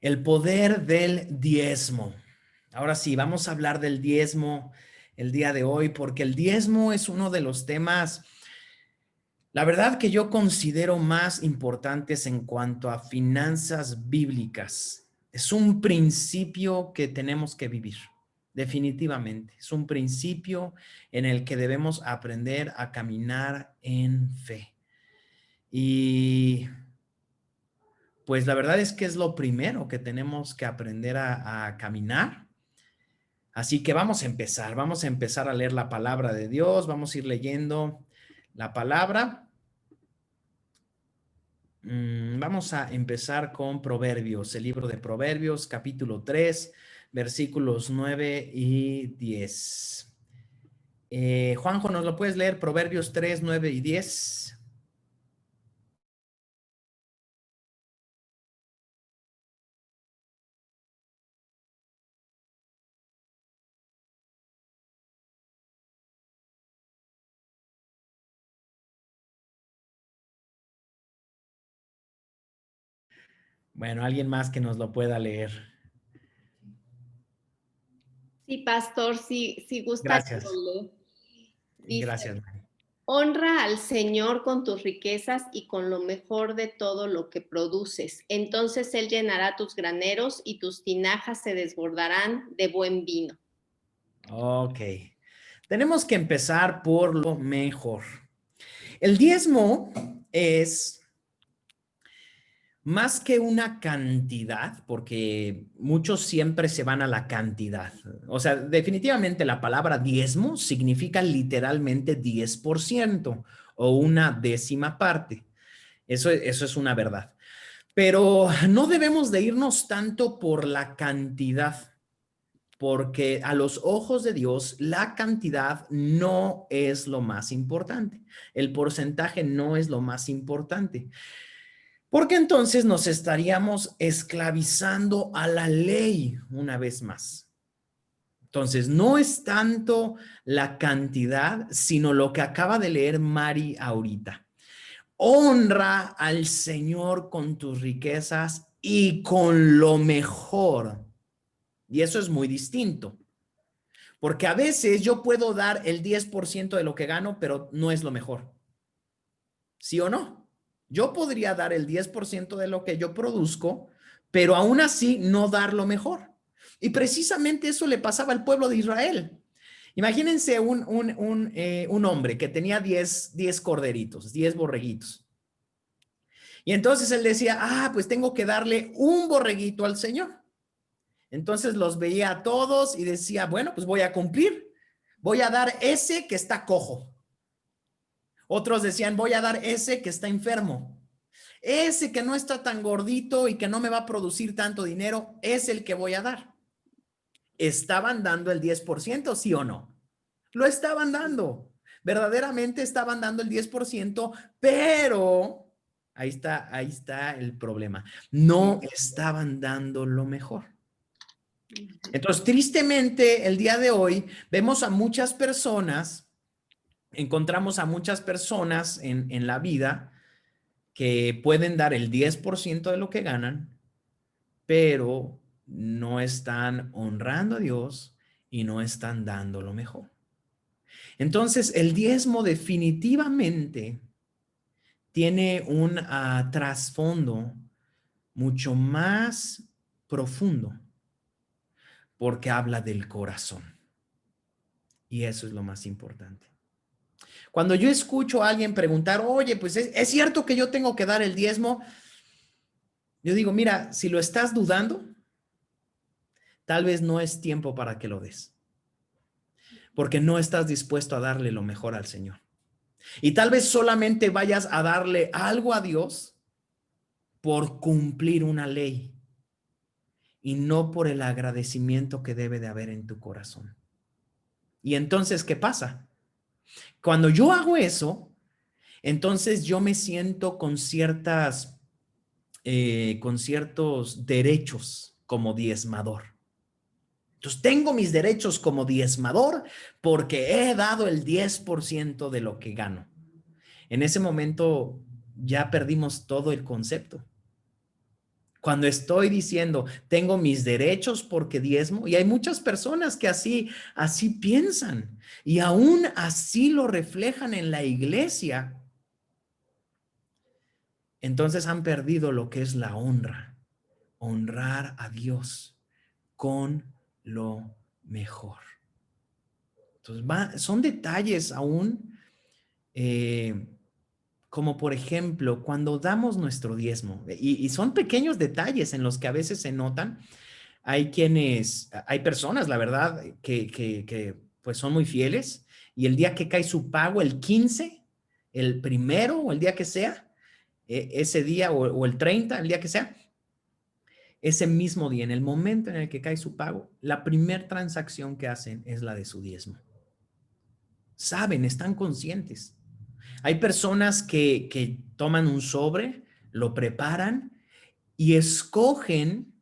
El poder del diezmo. Ahora sí, vamos a hablar del diezmo el día de hoy, porque el diezmo es uno de los temas, la verdad que yo considero más importantes en cuanto a finanzas bíblicas. Es un principio que tenemos que vivir, definitivamente. Es un principio en el que debemos aprender a caminar en fe. Y pues la verdad es que es lo primero que tenemos que aprender a caminar. Así que vamos a empezar a leer la palabra de Dios, vamos a ir leyendo la palabra. Vamos a empezar con Proverbios, el libro de Proverbios, capítulo 3, versículos 9 y 10. Juanjo, ¿nos lo puedes leer? Proverbios 3, 9 y 10. Bueno, alguien más que nos lo pueda leer. Sí, pastor, si gusta, yo Gracias. lo leo. Dice, Gracias, Mari. honra al Señor con tus riquezas y con lo mejor de todo lo que produces. Entonces Él llenará tus graneros y tus tinajas se desbordarán de buen vino. Ok. Tenemos que empezar por lo mejor. El diezmo es más que una cantidad, porque muchos siempre se van a la cantidad. O sea, definitivamente la palabra diezmo significa literalmente 10% o una décima parte. Eso es una verdad. Pero no debemos de irnos tanto por la cantidad, porque a los ojos de Dios la cantidad no es lo más importante. El porcentaje no es lo más importante. Porque entonces nos estaríamos esclavizando a la ley una vez más. Entonces, no es tanto la cantidad, sino lo que acaba de leer Mari ahorita. Honra al Señor con tus riquezas y con lo mejor. Y eso es muy distinto. Porque a veces yo puedo dar el 10% de lo que gano, pero no es lo mejor. ¿Sí o no? Yo podría dar el 10% de lo que yo produzco, pero aún así no dar lo mejor. Y precisamente eso le pasaba al pueblo de Israel. Imagínense un hombre que tenía 10 corderitos, 10 borreguitos. Y entonces él decía, pues tengo que darle un borreguito al Señor. Entonces los veía a todos y decía, bueno, pues voy a cumplir. Voy a dar ese que está cojo. Otros decían, voy a dar ese que está enfermo. Ese que no está tan gordito y que no me va a producir tanto dinero, es el que voy a dar. ¿Estaban dando el 10%, sí o no? Lo estaban dando. Verdaderamente estaban dando el 10%, pero ahí está el problema. No estaban dando lo mejor. Entonces, tristemente, el día de hoy vemos a muchas personas, encontramos a muchas personas en la vida que pueden dar el 10% de lo que ganan, pero no están honrando a Dios y no están dando lo mejor. Entonces, el diezmo definitivamente tiene un trasfondo mucho más profundo porque habla del corazón. Y eso es lo más importante. Cuando yo escucho a alguien preguntar, oye, pues ¿es cierto que yo tengo que dar el diezmo? Yo digo, mira, si lo estás dudando, tal vez no es tiempo para que lo des, porque no estás dispuesto a darle lo mejor al Señor. Y tal vez solamente vayas a darle algo a Dios por cumplir una ley y no por el agradecimiento que debe de haber en tu corazón. Y entonces, ¿qué pasa? Cuando yo hago eso, entonces yo me siento con ciertos derechos como diezmador. Entonces, tengo mis derechos como diezmador porque he dado el 10% de lo que gano. En ese momento ya perdimos todo el concepto. Cuando estoy diciendo, tengo mis derechos porque diezmo, y hay muchas personas que así piensan, y aún así lo reflejan en la iglesia, entonces han perdido lo que es la honra, honrar a Dios con lo mejor. Entonces, son detalles aún, como por ejemplo, cuando damos nuestro diezmo, y son pequeños detalles en los que a veces se notan. Hay personas, la verdad, que pues son muy fieles, y el día que cae su pago, el 15, el primero o el día que sea, ese día o el 30, el día que sea, ese mismo día, en el momento en el que cae su pago, la primera transacción que hacen es la de su diezmo. Saben, están conscientes. Hay personas que toman un sobre, lo preparan y escogen.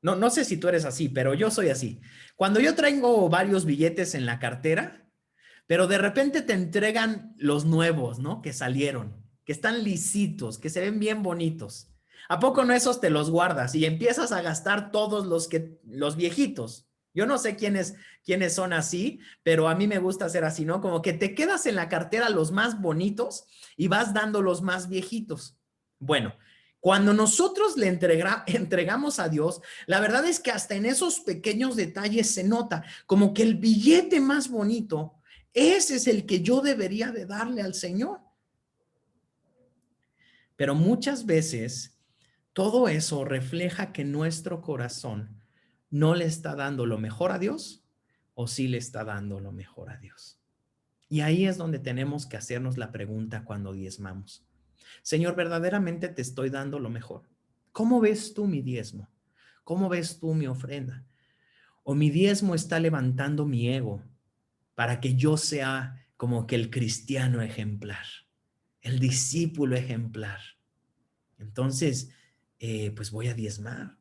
No sé si tú eres así, pero yo soy así. Cuando yo traigo varios billetes en la cartera, pero de repente te entregan los nuevos, ¿no? Que salieron, que están lisitos, que se ven bien bonitos. ¿A poco no esos te los guardas y empiezas a gastar todos los viejitos? Yo no sé quiénes son así, pero a mí me gusta ser así, ¿no? Como que te quedas en la cartera los más bonitos y vas dando los más viejitos. Bueno, cuando nosotros le entregamos a Dios, la verdad es que hasta en esos pequeños detalles se nota como que el billete más bonito, ese es el que yo debería de darle al Señor. Pero muchas veces todo eso refleja que nuestro corazón no le está dando lo mejor a Dios, o sí le está dando lo mejor a Dios. Y ahí es donde tenemos que hacernos la pregunta cuando diezmamos. Señor, ¿verdaderamente te estoy dando lo mejor? ¿Cómo ves tú mi diezmo? ¿Cómo ves tú mi ofrenda? ¿O mi diezmo está levantando mi ego para que yo sea como que el cristiano ejemplar, el discípulo ejemplar? Entonces, pues voy a diezmar.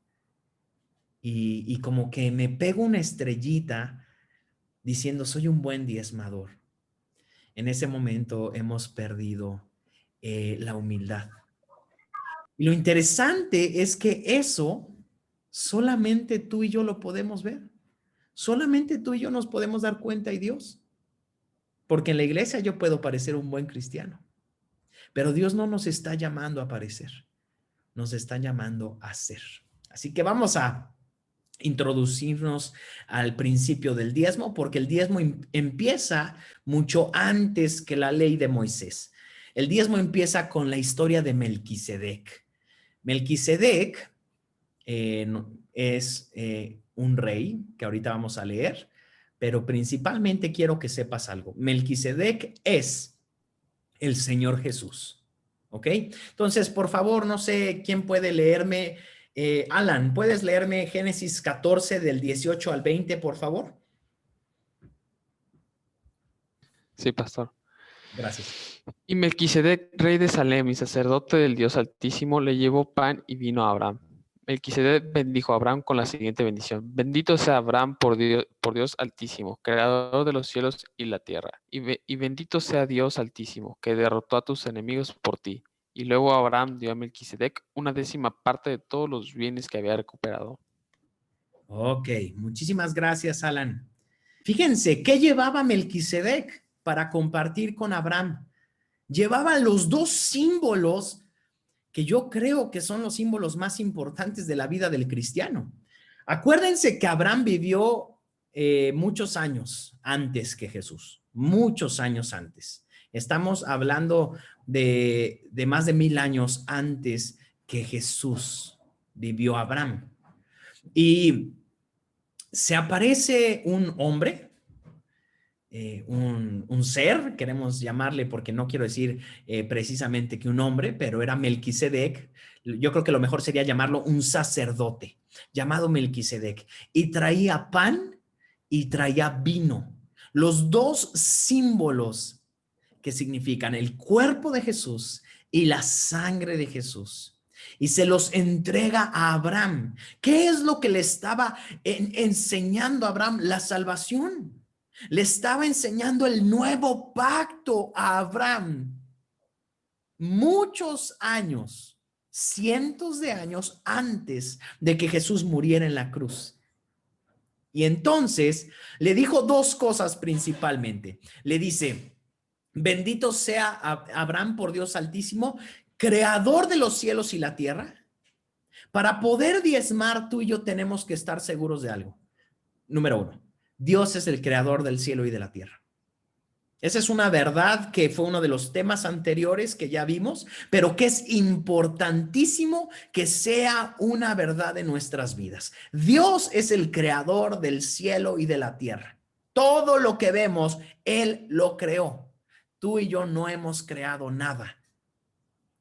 Y como que me pego una estrellita diciendo, soy un buen diezmador. En ese momento hemos perdido la humildad. Y lo interesante es que eso solamente tú y yo lo podemos ver. Solamente tú y yo nos podemos dar cuenta, y Dios. Porque en la iglesia yo puedo parecer un buen cristiano, pero Dios no nos está llamando a parecer, nos está llamando a ser. Así que vamos a introducirnos al principio del diezmo, porque el diezmo empieza mucho antes que la ley de Moisés. El diezmo empieza con la historia de Melquisedec. Melquisedec es un rey que ahorita vamos a leer, pero principalmente quiero que sepas algo. Melquisedec es el Señor Jesús. ¿Ok? Entonces, por favor, no sé quién puede leerme. Alan, ¿puedes leerme Génesis 14 del 18 al 20, por favor? Sí, pastor. Gracias. Y Melquisedec, rey de Salem y sacerdote del Dios Altísimo, le llevó pan y vino a Abraham. Melquisedec bendijo a Abraham con la siguiente bendición: bendito sea Abraham por Dios Altísimo, creador de los cielos y la tierra. Y bendito sea Dios Altísimo, que derrotó a tus enemigos por ti. Y luego Abraham dio a Melquisedec una décima parte de todos los bienes que había recuperado. Ok, muchísimas gracias, Alan. Fíjense, ¿qué llevaba Melquisedec para compartir con Abraham? Llevaba los dos símbolos que yo creo que son los símbolos más importantes de la vida del cristiano. Acuérdense que Abraham vivió muchos años antes que Jesús, muchos años antes. Estamos hablando de más de 1000 años antes que Jesús vivió Abraham. Y se aparece un hombre, un ser, queremos llamarle, porque no quiero decir precisamente que un hombre, pero era Melquisedec. Yo creo que lo mejor sería llamarlo un sacerdote, llamado Melquisedec, y traía pan y traía vino, los dos símbolos que significan el cuerpo de Jesús y la sangre de Jesús. Y se los entrega a Abraham. ¿Qué es lo que le estaba enseñando a Abraham? La salvación. Le estaba enseñando el nuevo pacto a Abraham. Muchos años cientos de años antes de que Jesús muriera en la cruz. Y entonces le dijo dos cosas principalmente. Le dice, bendito sea Abraham por Dios Altísimo, creador de los cielos y la tierra. Para poder diezmar, tú y yo tenemos que estar seguros de algo. Número uno, Dios es el creador del cielo y de la tierra. Esa es una verdad que fue uno de los temas anteriores que ya vimos, pero que es importantísimo que sea una verdad en nuestras vidas. Dios es el creador del cielo y de la tierra. Todo lo que vemos, Él lo creó. Tú y yo no hemos creado nada.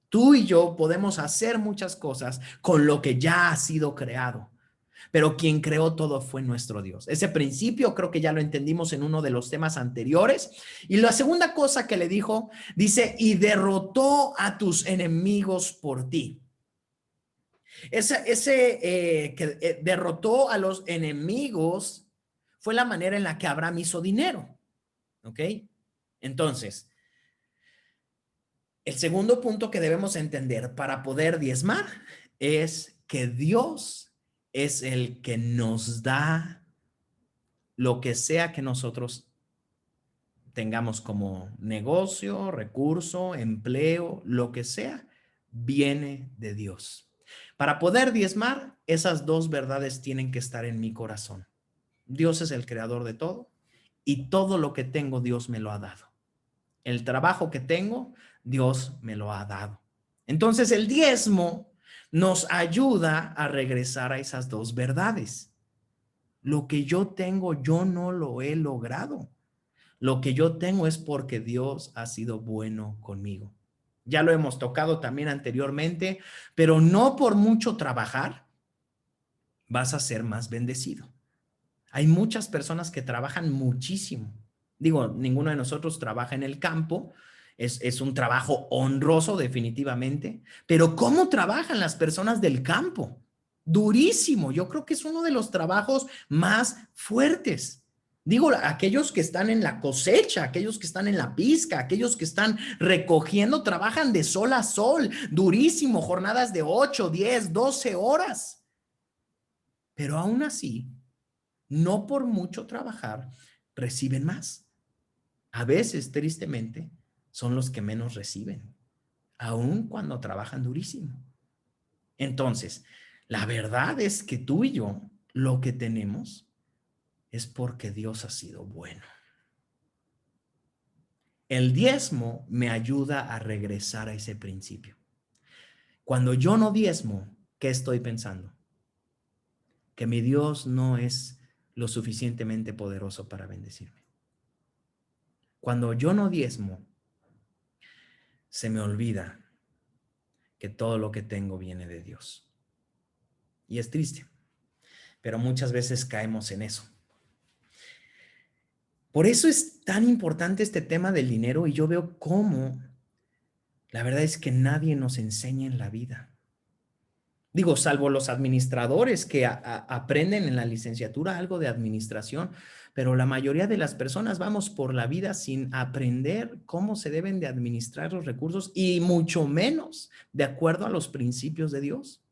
Tú y yo podemos hacer muchas cosas con lo que ya ha sido creado. Pero quien creó todo fue nuestro Dios. Ese principio creo que ya lo entendimos en uno de los temas anteriores. Y la segunda cosa que le dijo, dice, y derrotó a tus enemigos por ti. Que derrotó a los enemigos fue la manera en la que Abraham hizo dinero. ¿Ok? Entonces, el segundo punto que debemos entender para poder diezmar es que Dios es el que nos da lo que sea que nosotros tengamos como negocio, recurso, empleo, lo que sea, viene de Dios. Para poder diezmar, esas dos verdades tienen que estar en mi corazón. Dios es el creador de todo y todo lo que tengo, Dios me lo ha dado. El trabajo que tengo, Dios me lo ha dado. Entonces el diezmo nos ayuda a regresar a esas dos verdades. Lo que yo tengo, yo no lo he logrado. Lo que yo tengo es porque Dios ha sido bueno conmigo. Ya lo hemos tocado también anteriormente, pero no por mucho trabajar vas a ser más bendecido. Hay muchas personas que trabajan muchísimo. Digo, ninguno de nosotros trabaja en el campo. Es un trabajo honroso definitivamente, pero ¿cómo trabajan las personas del campo? Durísimo. Yo creo que es uno de los trabajos más fuertes. Digo, aquellos que están en la cosecha, aquellos que están en la pizca, aquellos que están recogiendo, trabajan de sol a sol, durísimo, jornadas de 8, 10, 12 horas. Pero aún así, no por mucho trabajar, reciben más. A veces, tristemente, son los que menos reciben, aun cuando trabajan durísimo. Entonces, la verdad es que tú y yo, lo que tenemos es porque Dios ha sido bueno. El diezmo me ayuda a regresar a ese principio. Cuando yo no diezmo, ¿qué estoy pensando? Que mi Dios no es lo suficientemente poderoso para bendecirme. Cuando yo no diezmo, se me olvida que todo lo que tengo viene de Dios. Y es triste, pero muchas veces caemos en eso. Por eso es tan importante este tema del dinero y yo veo cómo la verdad es que nadie nos enseña en la vida. Digo, salvo los administradores que aprenden en la licenciatura algo de administración, pero la mayoría de las personas vamos por la vida sin aprender cómo se deben de administrar los recursos y mucho menos de acuerdo a los principios de Dios.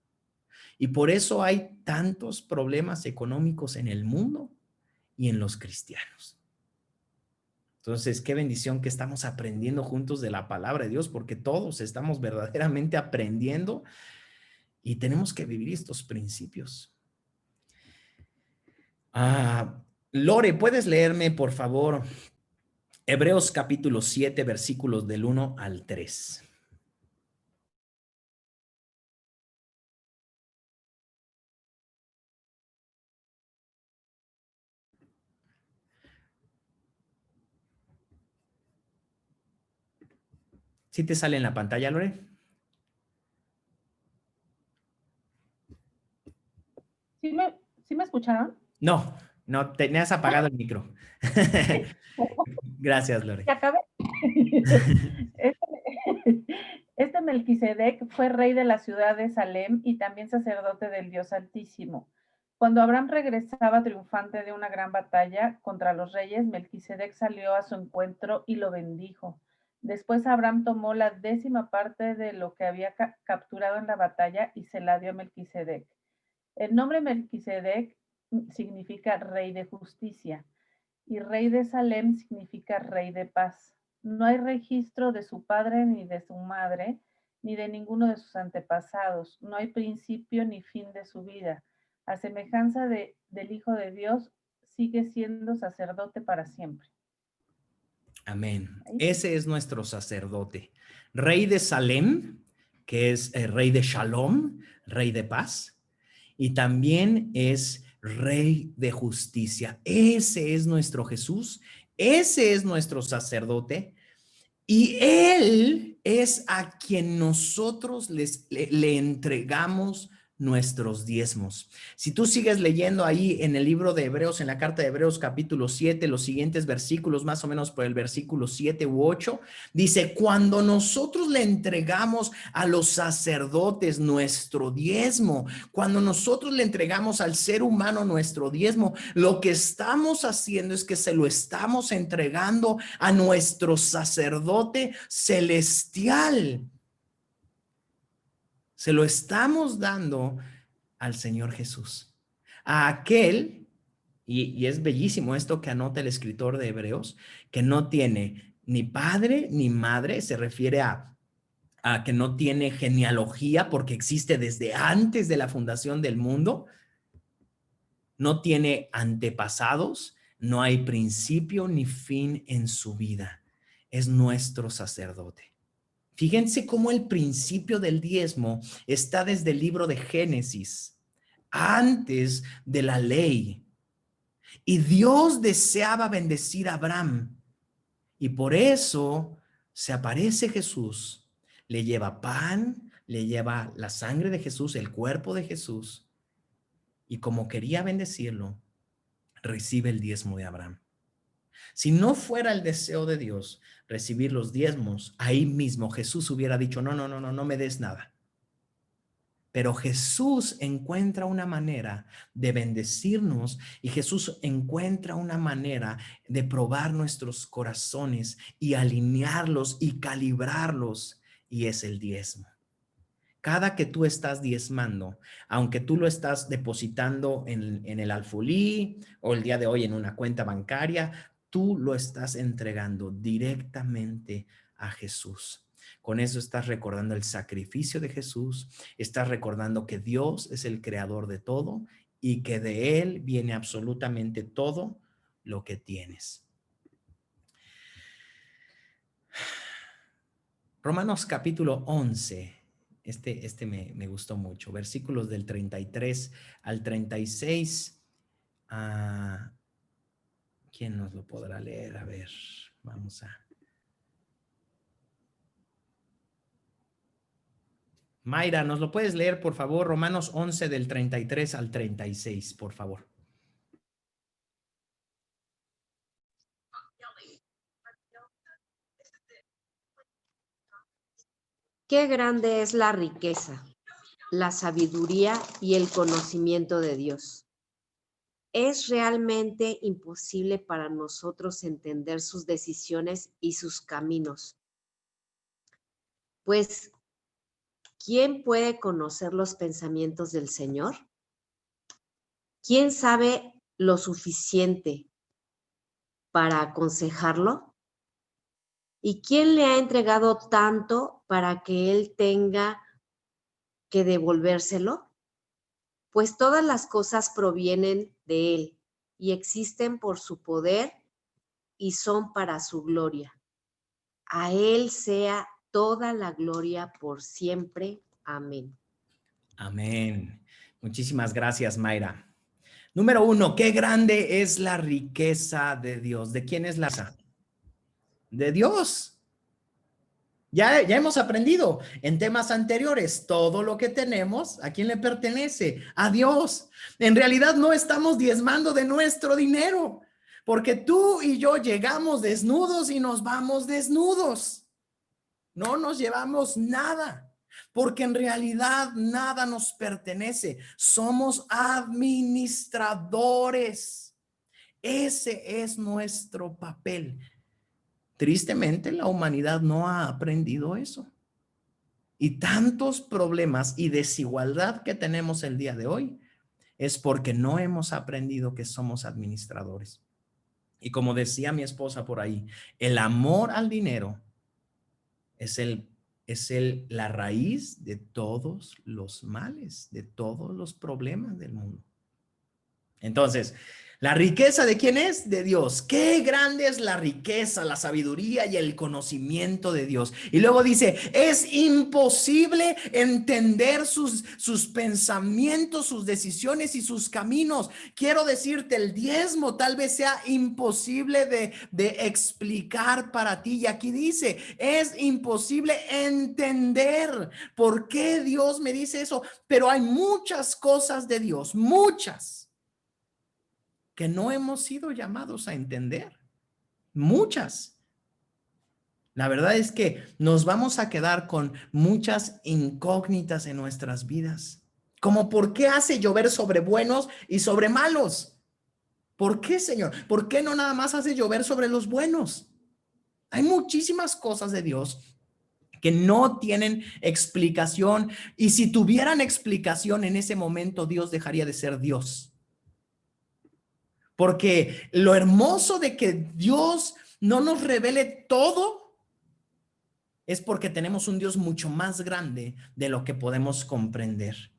Y por eso hay tantos problemas económicos en el mundo y en los cristianos. Entonces, qué bendición que estamos aprendiendo juntos de la palabra de Dios, porque todos estamos verdaderamente aprendiendo y tenemos que vivir estos principios. Lore, ¿puedes leerme, por favor, Hebreos capítulo 7, versículos del 1 al 3? ¿Sí te sale en la pantalla, Lore? ¿Sí me escucharon? No, no, tenías apagado el micro. Gracias, Lore. ¿Ya acabé? Este Melquisedec fue rey de la ciudad de Salem y también sacerdote del Dios Altísimo. Cuando Abraham regresaba triunfante de una gran batalla contra los reyes, Melquisedec salió a su encuentro y lo bendijo. Después Abraham tomó la 10ª parte de lo que había capturado en la batalla y se la dio a Melquisedec. El nombre Melquisedec significa rey de justicia y rey de Salem significa rey de paz. No hay registro de su padre ni de su madre, ni de ninguno de sus antepasados. No hay principio ni fin de su vida. A semejanza del Hijo de Dios, sigue siendo sacerdote para siempre. Amén. Ese es nuestro sacerdote. Rey de Salem, que es rey de Shalom, rey de paz. Y también es rey de justicia. Ese es nuestro Jesús. Ese es nuestro sacerdote. Y Él es a quien nosotros le entregamos nuestros diezmos. Si tú sigues leyendo ahí en el libro de Hebreos, en la carta de Hebreos capítulo 7, los siguientes versículos, más o menos por el versículo 7 u 8, dice, cuando nosotros le entregamos a los sacerdotes nuestro diezmo, cuando nosotros le entregamos al ser humano nuestro diezmo, lo que estamos haciendo es que se lo estamos entregando a nuestro sacerdote celestial. Se lo estamos dando al Señor Jesús, a aquel, y es bellísimo esto que anota el escritor de Hebreos, que no tiene ni padre ni madre, se refiere a que no tiene genealogía porque existe desde antes de la fundación del mundo, no tiene antepasados, no hay principio ni fin en su vida. Es nuestro sacerdote. Fíjense cómo el principio del diezmo está desde el libro de Génesis, antes de la ley. Y Dios deseaba bendecir a Abraham. Y por eso se aparece Jesús, le lleva pan, le lleva la sangre de Jesús, el cuerpo de Jesús. Y como quería bendecirlo, recibe el diezmo de Abraham. Si no fuera el deseo de Dios recibir los diezmos, ahí mismo Jesús hubiera dicho, no me des nada. Pero Jesús encuentra una manera de bendecirnos y Jesús encuentra una manera de probar nuestros corazones y alinearlos y calibrarlos, y es el diezmo. Cada que tú estás diezmando, aunque tú lo estás depositando en el alfolí o el día de hoy en una cuenta bancaria, tú lo estás entregando directamente a Jesús. Con eso estás recordando el sacrificio de Jesús, estás recordando que Dios es el creador de todo y que de Él viene absolutamente todo lo que tienes. Romanos capítulo 11. Este me gustó mucho. Versículos del 33 al 36. ¿Quién nos lo podrá leer? A ver, vamos a... Mayra, ¿nos lo puedes leer, por favor? Romanos 11 del 33 al 36, por favor. Qué grande es la riqueza, la sabiduría y el conocimiento de Dios. Es realmente imposible para nosotros entender sus decisiones y sus caminos. Pues, ¿quién puede conocer los pensamientos del Señor? ¿Quién sabe lo suficiente para aconsejarlo? ¿Y quién le ha entregado tanto para que él tenga que devolvérselo? Pues todas las cosas provienen de él y existen por su poder y son para su gloria. A él sea toda la gloria por siempre. Amén. Amén. Muchísimas gracias, Mayra. Número 1, qué grande es la riqueza de Dios. ¿De quién es la riqueza? De Dios. Ya hemos aprendido en temas anteriores, todo lo que tenemos, ¿a quién le pertenece? A Dios. En realidad no estamos diezmando de nuestro dinero, porque tú y yo llegamos desnudos y nos vamos desnudos. No nos llevamos nada, porque en realidad nada nos pertenece. Somos administradores. Ese es nuestro papel. Tristemente, la humanidad no ha aprendido eso. Y tantos problemas y desigualdad que tenemos el día de hoy es porque no hemos aprendido que somos administradores. Y como decía mi esposa por ahí, el amor al dinero es la raíz de todos los males, de todos los problemas del mundo. Entonces, ¿la riqueza de quién es? De Dios. Qué grande es la riqueza, la sabiduría y el conocimiento de Dios. Y luego dice, es imposible entender sus pensamientos, sus decisiones y sus caminos. Quiero decirte, el diezmo tal vez sea imposible de explicar para ti. Y aquí dice, es imposible entender por qué Dios me dice eso. Pero hay muchas cosas de Dios, muchas, que no hemos sido llamados a entender. Muchas. La verdad es que nos vamos a quedar con muchas incógnitas en nuestras vidas. Como ¿por qué hace llover sobre buenos y sobre malos? ¿Por qué, Señor? ¿Por qué no nada más hace llover sobre los buenos? Hay muchísimas cosas de Dios que no tienen explicación. Y si tuvieran explicación en ese momento, Dios dejaría de ser Dios. Porque lo hermoso de que Dios no nos revele todo es porque tenemos un Dios mucho más grande de lo que podemos comprender.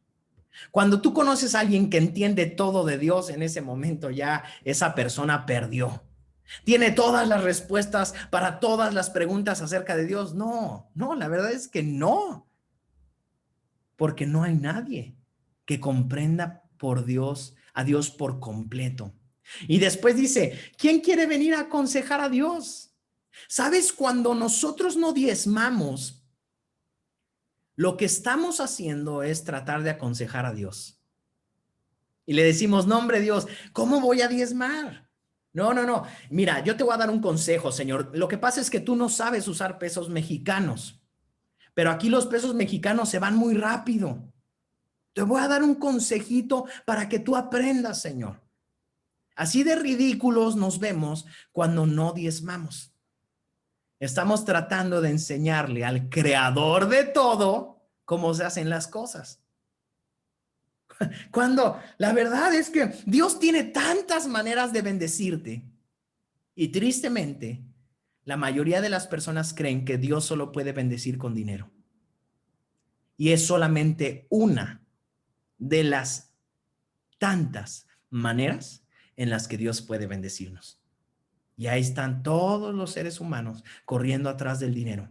Cuando tú conoces a alguien que entiende todo de Dios, en ese momento ya esa persona perdió. ¿Tiene todas las respuestas para todas las preguntas acerca de Dios? No, la verdad es que no. Porque no hay nadie que comprenda a Dios por completo. Y después dice, ¿quién quiere venir a aconsejar a Dios? ¿Sabes? Cuando nosotros no diezmamos, lo que estamos haciendo es tratar de aconsejar a Dios. Y le decimos, no, hombre, Dios, ¿cómo voy a diezmar? No. Mira, yo te voy a dar un consejo, Señor. Lo que pasa es que tú no sabes usar pesos mexicanos, pero aquí los pesos mexicanos se van muy rápido. Te voy a dar un consejito para que tú aprendas, Señor. Así de ridículos nos vemos cuando no diezmamos. Estamos tratando de enseñarle al creador de todo cómo se hacen las cosas. Cuando la verdad es que Dios tiene tantas maneras de bendecirte. Y tristemente, la mayoría de las personas creen que Dios solo puede bendecir con dinero. Y es solamente una de las tantas maneras en las que Dios puede bendecirnos. Y ahí están todos los seres humanos corriendo atrás del dinero,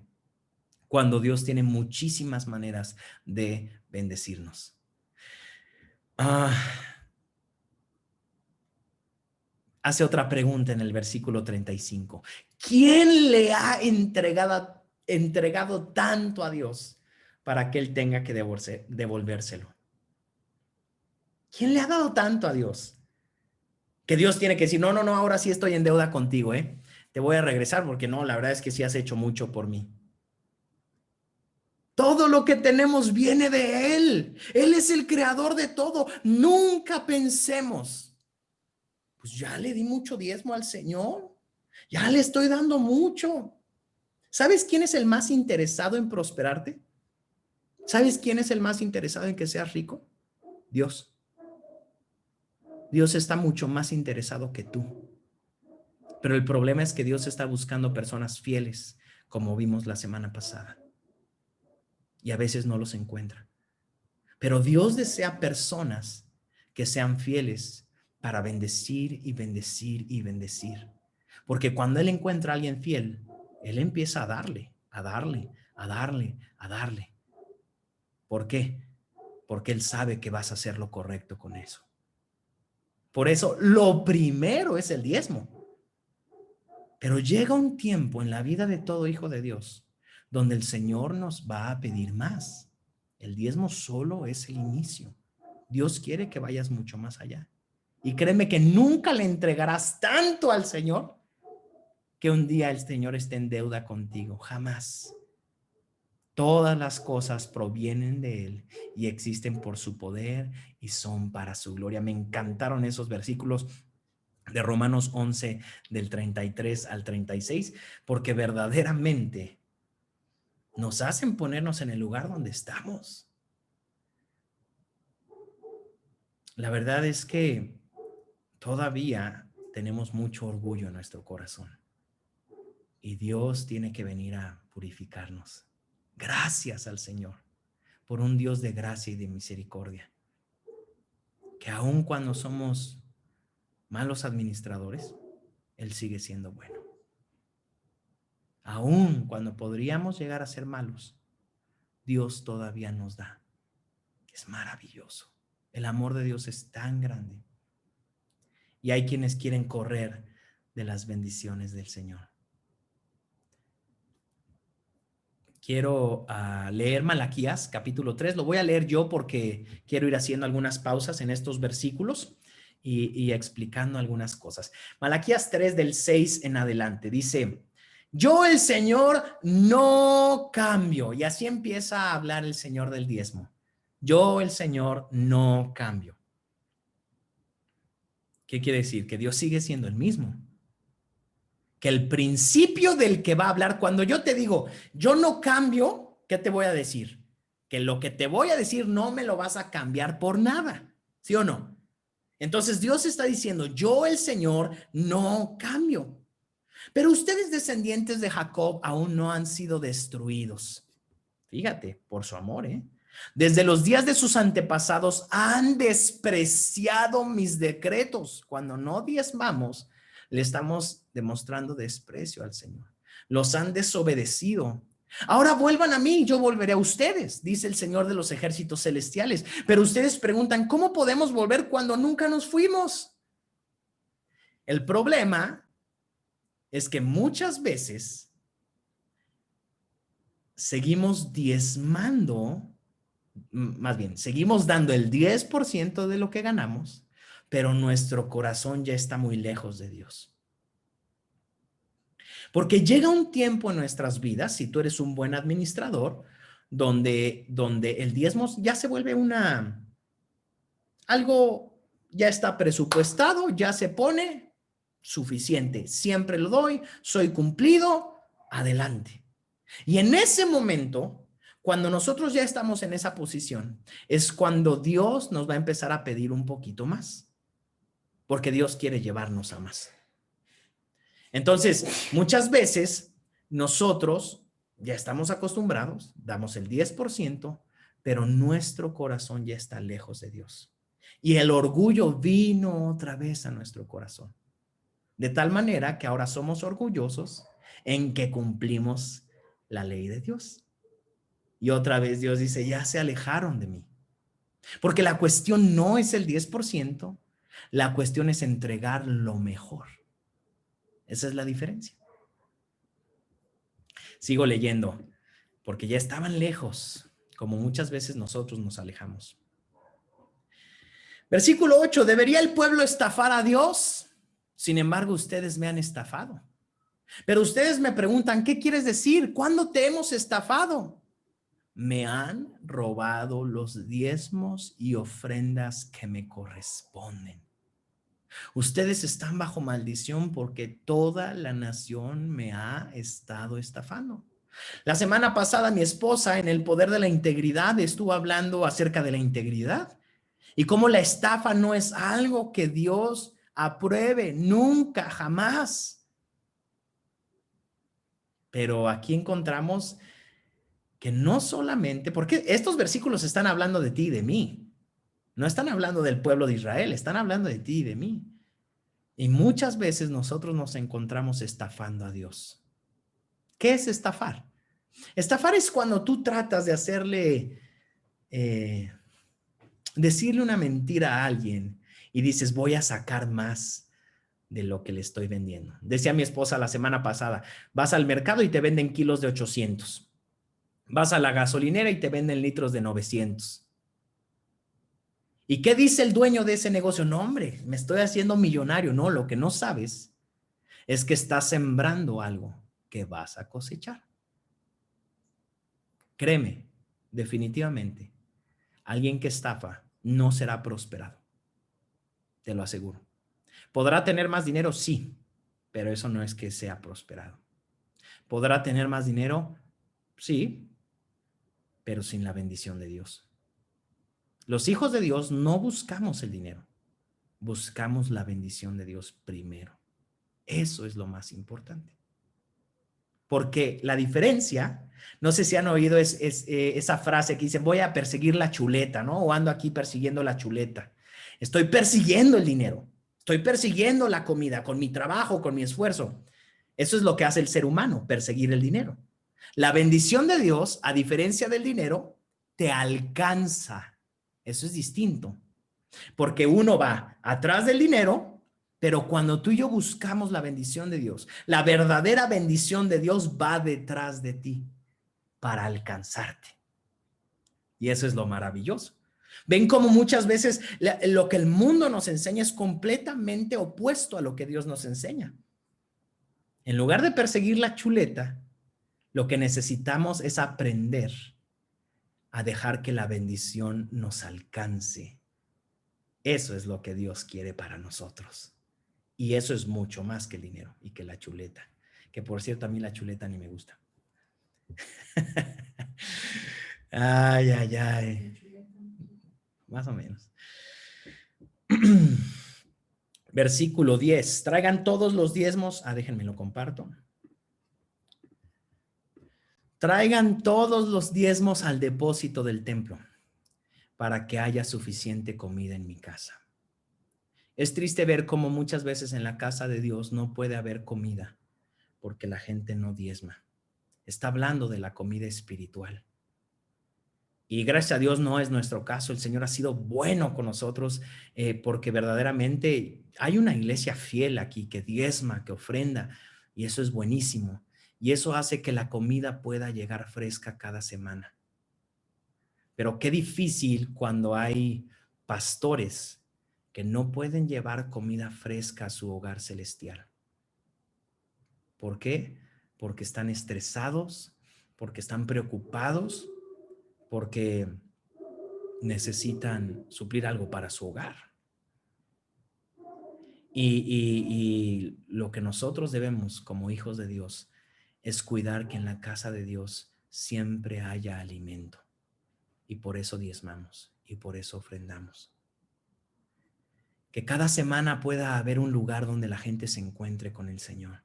cuando Dios tiene muchísimas maneras de bendecirnos. Hace otra pregunta en el versículo 35. ¿Quién le ha entregado tanto a Dios para que Él tenga que devolvérselo? ¿Quién le ha dado tanto a Dios? Que Dios tiene que decir, no, ahora sí estoy en deuda contigo, te voy a regresar porque no, la verdad es que sí has hecho mucho por mí. Todo lo que tenemos viene de Él. Él es el creador de todo. Nunca pensemos, pues ya le di mucho diezmo al Señor. Ya le estoy dando mucho. ¿Sabes quién es el más interesado en prosperarte? ¿Sabes quién es el más interesado en que seas rico? Dios. Dios está mucho más interesado que tú. Pero el problema es que Dios está buscando personas fieles, como vimos la semana pasada. Y a veces no los encuentra. Pero Dios desea personas que sean fieles para bendecir y bendecir y bendecir. Porque cuando Él encuentra a alguien fiel, Él empieza a darle, a darle, a darle, a darle. ¿Por qué? Porque Él sabe que vas a hacer lo correcto con eso. Por eso, lo primero es el diezmo. Pero llega un tiempo en la vida de todo hijo de Dios donde el Señor nos va a pedir más. El diezmo solo es el inicio. Dios quiere que vayas mucho más allá. Y créeme que nunca le entregarás tanto al Señor que un día el Señor esté en deuda contigo. Jamás. Todas las cosas provienen de Él y existen por su poder y son para su gloria. Me encantaron esos versículos. de Romanos 11, del 33 al 36, porque verdaderamente nos hacen ponernos en el lugar donde estamos. La verdad es que todavía tenemos mucho orgullo en nuestro corazón y Dios tiene que venir a purificarnos. Gracias al Señor por un Dios de gracia y de misericordia, que aun cuando somos malos administradores, Él sigue siendo bueno. Aun cuando podríamos llegar a ser malos, Dios todavía nos da. Es maravilloso. El amor de Dios es tan grande. Y hay quienes quieren correr de las bendiciones del Señor. Quiero leer Malaquías, capítulo 3. Lo voy a leer yo porque quiero ir haciendo algunas pausas en estos versículos y explicando algunas cosas. Malaquías 3 del 6 en adelante. Dice, yo el Señor no cambio. Y así empieza a hablar el Señor del diezmo. Yo el Señor no cambio. ¿Qué quiere decir? Que Dios sigue siendo el mismo. Que el principio del que va a hablar, cuando yo te digo, yo no cambio, ¿qué te voy a decir? Que lo que te voy a decir no me lo vas a cambiar por nada, ¿sí o no? Entonces Dios está diciendo, yo el Señor no cambio. Pero ustedes descendientes de Jacob aún no han sido destruidos. Fíjate, por su amor, ¿eh? Desde los días de sus antepasados han despreciado mis decretos. Cuando no diezmamos, le estamos demostrando desprecio al Señor. Los han desobedecido. Ahora vuelvan a mí, yo volveré a ustedes, dice el Señor de los ejércitos celestiales. Pero ustedes preguntan, ¿cómo podemos volver cuando nunca nos fuimos? El problema es que muchas veces seguimos diezmando, más bien, seguimos dando el 10% de lo que ganamos, pero nuestro corazón ya está muy lejos de Dios. Porque llega un tiempo en nuestras vidas, si tú eres un buen administrador, donde el diezmo ya se vuelve algo ya está presupuestado, ya se pone suficiente. Siempre lo doy, soy cumplido, adelante. Y en ese momento, cuando nosotros ya estamos en esa posición, es cuando Dios nos va a empezar a pedir un poquito más, porque Dios quiere llevarnos a más. Entonces, muchas veces nosotros ya estamos acostumbrados, damos el 10%, pero nuestro corazón ya está lejos de Dios. Y el orgullo vino otra vez a nuestro corazón. De tal manera que ahora somos orgullosos en que cumplimos la ley de Dios. Y otra vez Dios dice, ya se alejaron de mí. Porque la cuestión no es el 10%, la cuestión es entregar lo mejor. Esa es la diferencia. Sigo leyendo, porque ya estaban lejos, como muchas veces nosotros nos alejamos. Versículo 8, ¿debería el pueblo estafar a Dios? Sin embargo, ustedes me han estafado. Pero ustedes me preguntan, ¿qué quieres decir? ¿Cuándo te hemos estafado? Me han robado los diezmos y ofrendas que me corresponden. Ustedes están bajo maldición porque toda la nación me ha estado estafando. La semana pasada mi esposa en el poder de la integridad estuvo hablando acerca de la integridad y cómo la estafa no es algo que Dios apruebe, nunca, jamás. Pero aquí encontramos que no solamente, porque estos versículos están hablando de ti y de mí, no están hablando del pueblo de Israel, están hablando de ti y de mí. Y muchas veces nosotros nos encontramos estafando a Dios. ¿Qué es estafar? Estafar es cuando tú tratas de decirle una mentira a alguien y dices, voy a sacar más de lo que le estoy vendiendo. Decía mi esposa la semana pasada, vas al mercado y te venden kilos de 800. Vas a la gasolinera y te venden litros de 900. ¿Y qué dice el dueño de ese negocio? No, hombre, me estoy haciendo millonario. No, lo que no sabes es que estás sembrando algo que vas a cosechar. Créeme, definitivamente, alguien que estafa no será prosperado. Te lo aseguro. ¿Podrá tener más dinero? Sí, pero eso no es que sea prosperado. ¿Podrá tener más dinero? Sí, pero sin la bendición de Dios. Los hijos de Dios no buscamos el dinero, buscamos la bendición de Dios primero. Eso es lo más importante. Porque la diferencia, no sé si han oído esa frase que dice, voy a perseguir la chuleta, ¿no? O ando aquí persiguiendo la chuleta. Estoy persiguiendo el dinero, estoy persiguiendo la comida con mi trabajo, con mi esfuerzo. Eso es lo que hace el ser humano, perseguir el dinero. La bendición de Dios, a diferencia del dinero, te alcanza. Eso es distinto. Porque uno va atrás del dinero, pero cuando tú y yo buscamos la bendición de Dios, la verdadera bendición de Dios va detrás de ti para alcanzarte. Y eso es lo maravilloso. Ven cómo muchas veces lo que el mundo nos enseña es completamente opuesto a lo que Dios nos enseña. En lugar de perseguir la chuleta, lo que necesitamos es aprender a dejar que la bendición nos alcance. Eso es lo que Dios quiere para nosotros. Y eso es mucho más que el dinero y que la chuleta. Que por cierto, a mí la chuleta ni me gusta. Ay, ay, ay. Más o menos. Versículo 10. Traigan todos los diezmos. Déjenme lo comparto. Traigan todos los diezmos al depósito del templo para que haya suficiente comida en mi casa. Es triste ver cómo muchas veces en la casa de Dios no puede haber comida porque la gente no diezma. Está hablando de la comida espiritual. Y gracias a Dios no es nuestro caso. El Señor ha sido bueno con nosotros porque verdaderamente hay una iglesia fiel aquí que diezma, que ofrenda, y eso es buenísimo. Y eso hace que la comida pueda llegar fresca cada semana. Pero qué difícil cuando hay pastores que no pueden llevar comida fresca a su hogar celestial. ¿Por qué? Porque están estresados, porque están preocupados, porque necesitan suplir algo para su hogar. Y lo que nosotros debemos como hijos de Dios es cuidar que en la casa de Dios siempre haya alimento. Y por eso diezmamos y por eso ofrendamos. Que cada semana pueda haber un lugar donde la gente se encuentre con el Señor.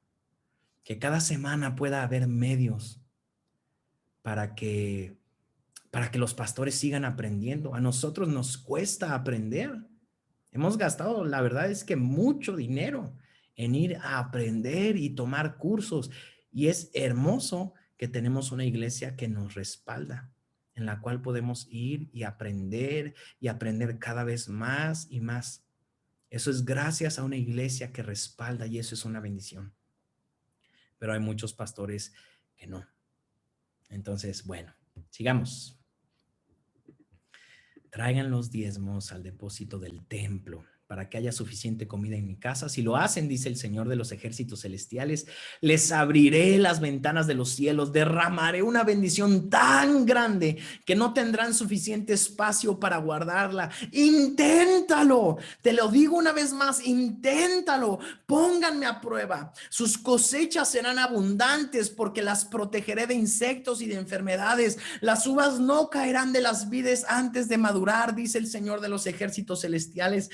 Que cada semana pueda haber medios para que los pastores sigan aprendiendo. A nosotros nos cuesta aprender. Hemos gastado, la verdad es que mucho dinero en ir a aprender y tomar cursos. Y es hermoso que tenemos una iglesia que nos respalda, en la cual podemos ir y aprender cada vez más y más. Eso es gracias a una iglesia que respalda y eso es una bendición. Pero hay muchos pastores que no. Entonces, bueno, sigamos. Traigan los diezmos al depósito del templo para que haya suficiente comida en mi casa. Si lo hacen, dice el Señor de los ejércitos celestiales, les abriré las ventanas de los cielos, derramaré una bendición tan grande que no tendrán suficiente espacio para guardarla. Inténtalo, te lo digo una vez más, inténtalo, pónganme a prueba. Sus cosechas serán abundantes porque las protegeré de insectos y de enfermedades. Las uvas no caerán de las vides antes de madurar, dice el Señor de los ejércitos celestiales.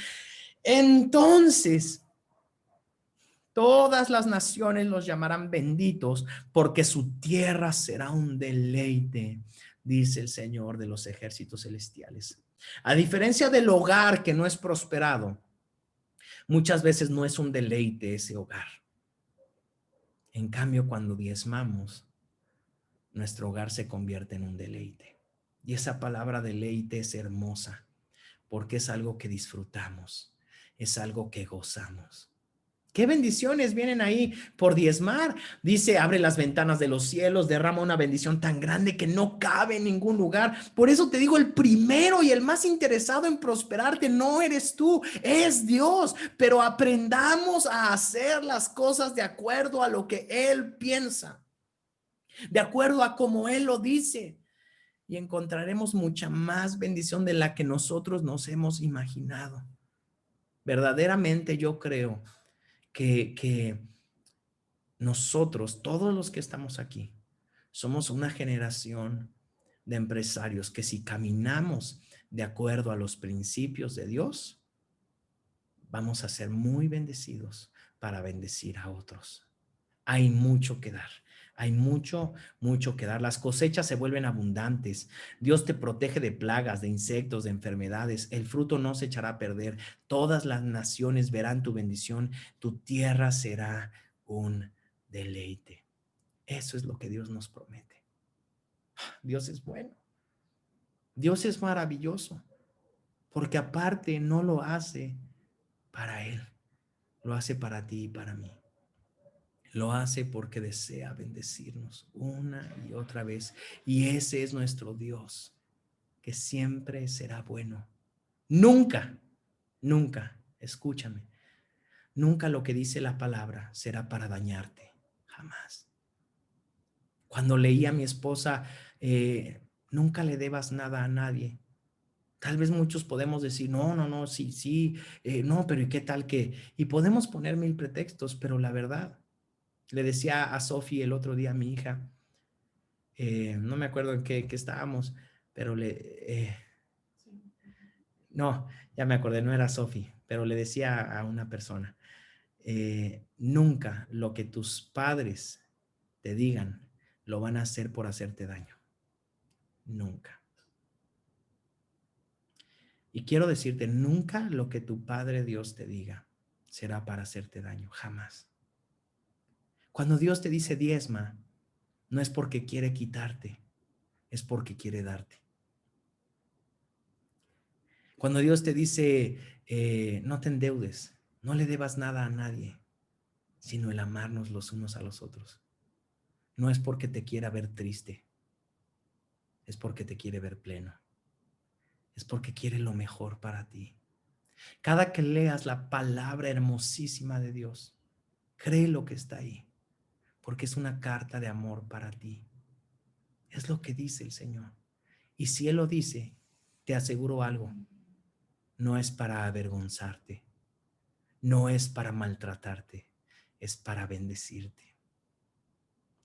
Entonces, todas las naciones los llamarán benditos porque su tierra será un deleite, dice el Señor de los ejércitos celestiales. A diferencia del hogar que no es prosperado, muchas veces no es un deleite ese hogar. En cambio, cuando diezmamos, nuestro hogar se convierte en un deleite. Y esa palabra deleite es hermosa porque es algo que disfrutamos. Es algo que gozamos. ¿Qué bendiciones vienen ahí por diezmar? Dice, abre las ventanas de los cielos, derrama una bendición tan grande que no cabe en ningún lugar. Por eso te digo, el primero y el más interesado en prosperarte no eres tú, es Dios. Pero aprendamos a hacer las cosas de acuerdo a lo que Él piensa, de acuerdo a como Él lo dice. Y encontraremos mucha más bendición de la que nosotros nos hemos imaginado. Verdaderamente yo creo que nosotros, todos los que estamos aquí, somos una generación de empresarios que si caminamos de acuerdo a los principios de Dios, vamos a ser muy bendecidos para bendecir a otros. Hay mucho que dar. Hay mucho que dar. Las cosechas se vuelven abundantes. Dios te protege de plagas, de insectos, de enfermedades. El fruto no se echará a perder. Todas las naciones verán tu bendición. Tu tierra será un deleite. Eso es lo que Dios nos promete. Dios es bueno. Dios es maravilloso. Porque aparte no lo hace para Él. Lo hace para ti y para mí. Lo hace porque desea bendecirnos una y otra vez. Y ese es nuestro Dios, que siempre será bueno. Nunca, nunca, escúchame, nunca lo que dice la palabra será para dañarte. Jamás. Cuando leí a mi esposa, nunca le debas nada a nadie. Tal vez muchos podemos decir, no, sí, no, pero ¿y qué tal que? Y podemos poner mil pretextos, pero la verdad, le decía a Sofi el otro día, a mi hija, no me acuerdo en qué estábamos, pero no, ya me acordé, no era Sofi, pero le decía a una persona, nunca lo que tus padres te digan lo van a hacer por hacerte daño. Nunca. Y quiero decirte, nunca lo que tu Padre Dios te diga será para hacerte daño, jamás. Cuando Dios te dice diezma, no es porque quiere quitarte, es porque quiere darte. Cuando Dios te dice, no te endeudes, no le debas nada a nadie, sino el amarnos los unos a los otros. No es porque te quiera ver triste, es porque te quiere ver pleno. Es porque quiere lo mejor para ti. Cada que leas la palabra hermosísima de Dios, cree lo que está ahí, porque es una carta de amor para ti. Es lo que dice el Señor. Y si Él lo dice, te aseguro algo, no es para avergonzarte, no es para maltratarte, es para bendecirte.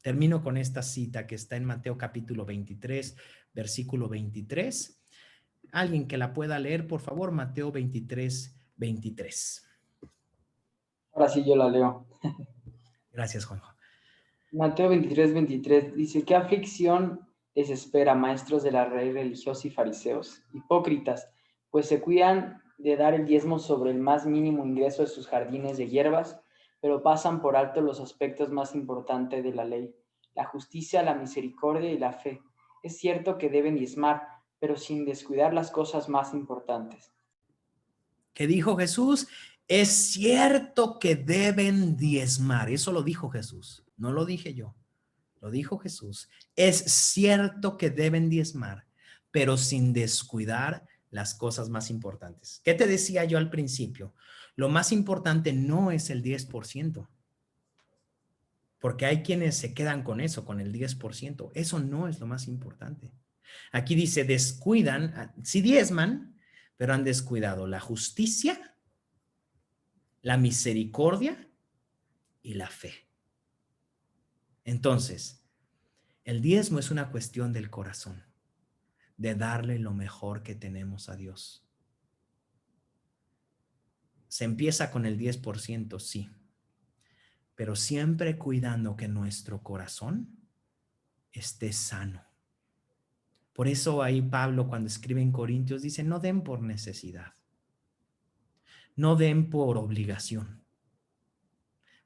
Termino con esta cita que está en Mateo capítulo 23, versículo 23. Alguien que la pueda leer, por favor, Mateo 23, 23. Ahora sí yo la leo. Gracias, Juanjo. Mateo 23, 23 dice, ¿qué aflicción les espera, maestros de la ley religiosa y fariseos, hipócritas, pues se cuidan de dar el diezmo sobre el más mínimo ingreso de sus jardines de hierbas, pero pasan por alto los aspectos más importantes de la ley, la justicia, la misericordia y la fe? Es cierto que deben diezmar, pero sin descuidar las cosas más importantes. ¿Qué dijo Jesús? Es cierto que deben diezmar. Eso lo dijo Jesús. No lo dije yo. Lo dijo Jesús. Es cierto que deben diezmar, pero sin descuidar las cosas más importantes. ¿Qué te decía yo al principio? Lo más importante no es el 10%, porque hay quienes se quedan con eso, con el 10%. Eso no es lo más importante. Aquí dice, descuidan, sí diezman, pero han descuidado la justicia, la misericordia y la fe. Entonces, el diezmo es una cuestión del corazón, de darle lo mejor que tenemos a Dios. Se empieza con el 10%, sí, pero siempre cuidando que nuestro corazón esté sano. Por eso ahí Pablo, cuando escribe en Corintios, dice, no den por necesidad, no den por obligación,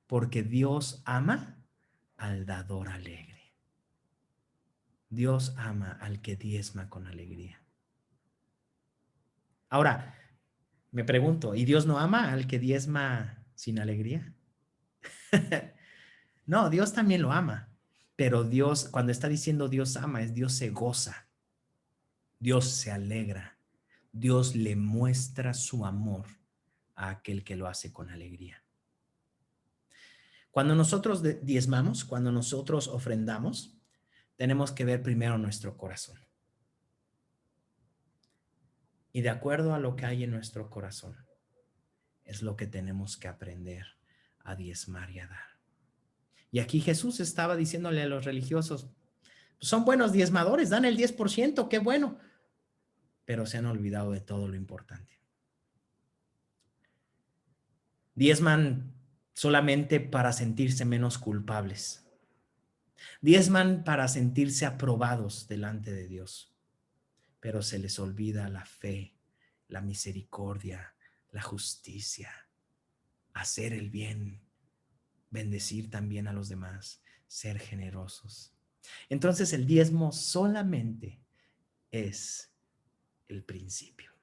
porque Dios ama al dador alegre. Dios ama al que diezma con alegría. Ahora, me pregunto, ¿y Dios no ama al que diezma sin alegría? No, Dios también lo ama, pero Dios, cuando está diciendo Dios ama, es Dios se goza, Dios se alegra, Dios le muestra su amor a aquel que lo hace con alegría. Cuando nosotros diezmamos, cuando nosotros ofrendamos, tenemos que ver primero nuestro corazón. Y de acuerdo a lo que hay en nuestro corazón, es lo que tenemos que aprender a diezmar y a dar. Y aquí Jesús estaba diciéndole a los religiosos, son buenos diezmadores, dan el 10%, qué bueno, pero se han olvidado de todo lo importante. Diezman solamente para sentirse menos culpables. Diezman para sentirse aprobados delante de Dios, pero se les olvida la fe, la misericordia, la justicia, hacer el bien, bendecir también a los demás, ser generosos. Entonces el diezmo solamente es el principio.